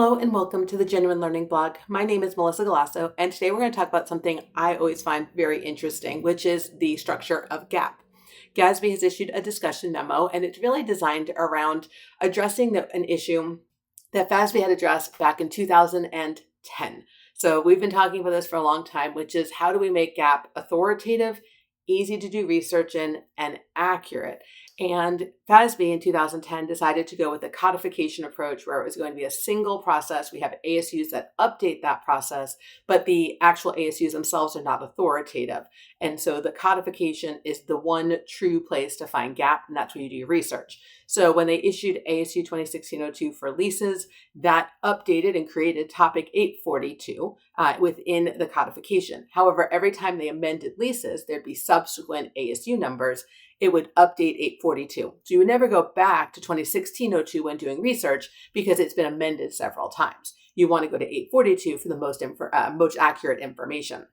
Hello and welcome to the Genuine Learning Blog. My name is Melisa Galasso, and today we're going to talk about something I always find very interesting, which is the structure of GAAP. GASB has issued a discussion memo, and it's really designed around addressing an issue that FASB had addressed back in 2010. So we've been talking about this for a long time, which is how do we make GAAP authoritative, easy to do research in, and accurate? And FASB in 2010 decided to go with a codification approach where it was going to be a single process. We have ASUs that update that process, but the actual ASUs themselves are not authoritative. And so the codification is the one true place to find GAAP, and that's where you do your research. So when they issued ASU 2016-02 for leases, that updated and created topic 842 within the codification. However, every time they amended leases, there'd be subsequent ASU numbers. It would update 842. So you would never go back to 2016-02 when doing research because it's been amended several times. You want to go to 842 for the most accurate information.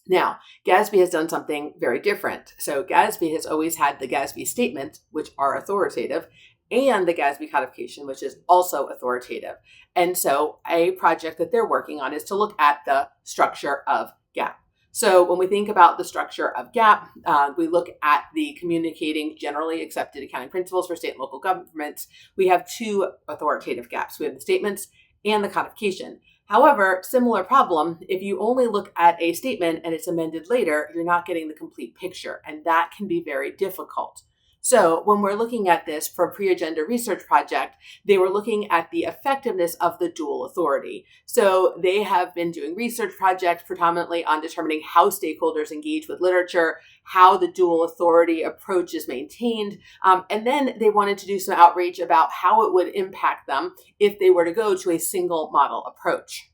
Now, GASB has done something very different. So GASB has always had the GASB statements, which are authoritative, and the GASB codification, which is also authoritative. And so a project that they're working on is to look at the structure of GAAP. So when we think about the structure of GAAP, we look at the communicating generally accepted accounting principles for state and local governments. We have two authoritative GAPs. We have the statements and the codification. However, similar problem, if you only look at a statement and it's amended later, you're not getting the complete picture, and that can be very difficult. So when we're looking at this for a pre-agenda research project, they were looking at the effectiveness of the dual authority. So they have been doing research projects predominantly on determining how stakeholders engage with literature, how the dual authority approach is maintained, and then they wanted to do some outreach about how it would impact them if they were to go to a single model approach.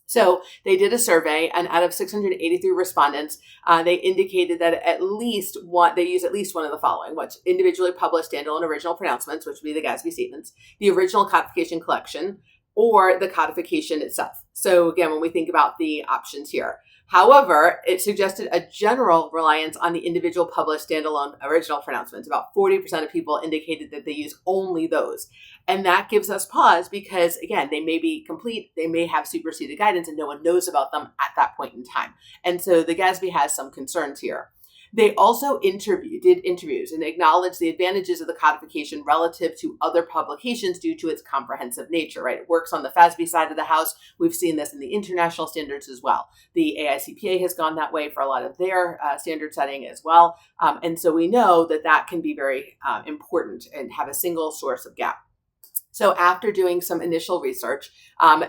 So they did a survey, and out of 683 respondents, they indicated that they use at least one of the following, which individually published standalone original pronouncements, which would be the GASB statements, the original codification collection, or the codification itself. So again, when we think about the options here. However, it suggested a general reliance on the individual published standalone original pronouncements. About 40% of people indicated that they use only those. And that gives us pause because, again, they may be complete, they may have superseded guidance, and no one knows about them at that point in time. And so the GASB has some concerns here. They also did interviews and acknowledged the advantages of the codification relative to other publications due to its comprehensive nature, right? It works on the FASB side of the house. We've seen this in the international standards as well. The AICPA has gone that way for a lot of their standard setting as well. And so we know that that can be very important and have a single source of GAAP. So after doing some initial research,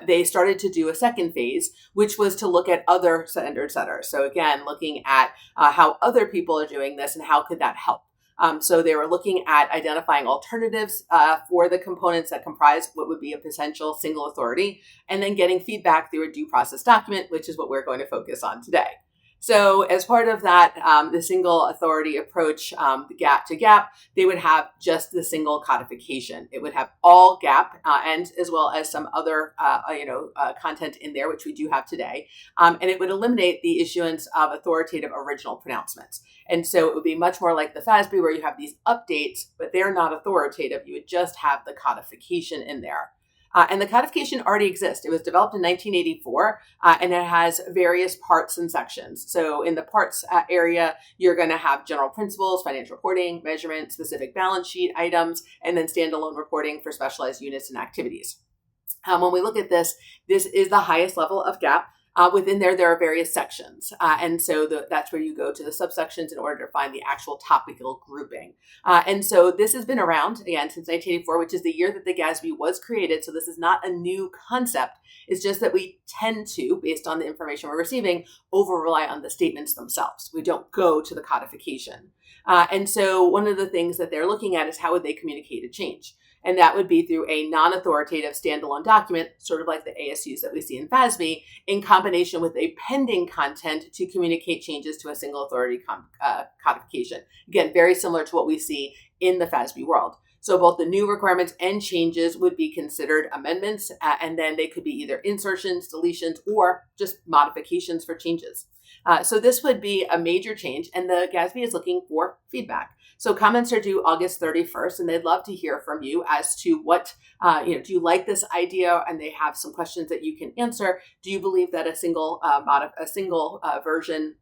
they started to do a second phase, which was to look at other standard setters. So again, looking at how other people are doing this and how could that help. So they were looking at identifying alternatives for the components that comprise what would be a potential single authority, and then getting feedback through a due process document, which is what we're going to focus on today. So as part of that, the single authority approach, the GAAP to GAAP, they would have just the single codification. It would have all GAAP and as well as some other, content in there, which we do have today. And it would eliminate the issuance of authoritative original pronouncements. And so it would be much more like the FASB where you have these updates, but they're not authoritative. You would just have the codification in there. And the codification already exists. It was developed in 1984, and it has various parts and sections. So in the parts area, you're going to have general principles, financial reporting, measurement, specific balance sheet items, and then standalone reporting for specialized units and activities. When we look at this is the highest level of GAAP. Within there are various sections. And so that's where you go to the subsections in order to find the actual topical grouping. And so this has been around, again, since 1984, which is the year that the GASB was created. So this is not a new concept. It's just that we tend to, based on the information we're receiving, over-rely on the statements themselves. We don't go to the codification. And so one of the things that they're looking at is how would they communicate a change? And that would be through a non-authoritative standalone document, sort of like the ASUs that we see in FASB, in combination with a pending content to communicate changes to a single authority codification. Again, very similar to what we see in the FASB world. So both the new requirements and changes would be considered amendments, and then they could be either insertions, deletions, or just modifications for changes. So this would be a major change, and the GASB is looking for feedback. So comments are due August 31st, and they'd love to hear from you as to what, do you like this idea? And they have some questions that you can answer. Do you believe that a single version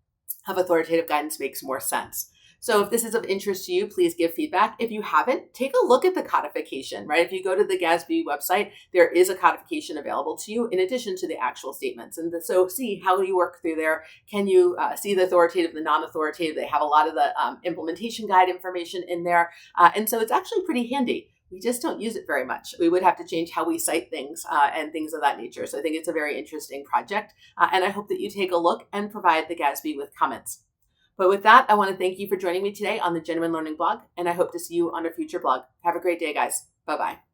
of authoritative guidance makes more sense? So if this is of interest to you, please give feedback. If you haven't, take a look at the codification, right? If you go to the GASB website, there is a codification available to you in addition to the actual statements. And so see how you work through there. Can you see the authoritative, the non-authoritative? They have a lot of the implementation guide information in there. And so it's actually pretty handy. We just don't use it very much. We would have to change how we cite things and things of that nature. So I think it's a very interesting project. And I hope that you take a look and provide the GASB with comments. But with that, I want to thank you for joining me today on the Genuine Learning blog, and I hope to see you on a future blog. Have a great day, guys. Bye-bye.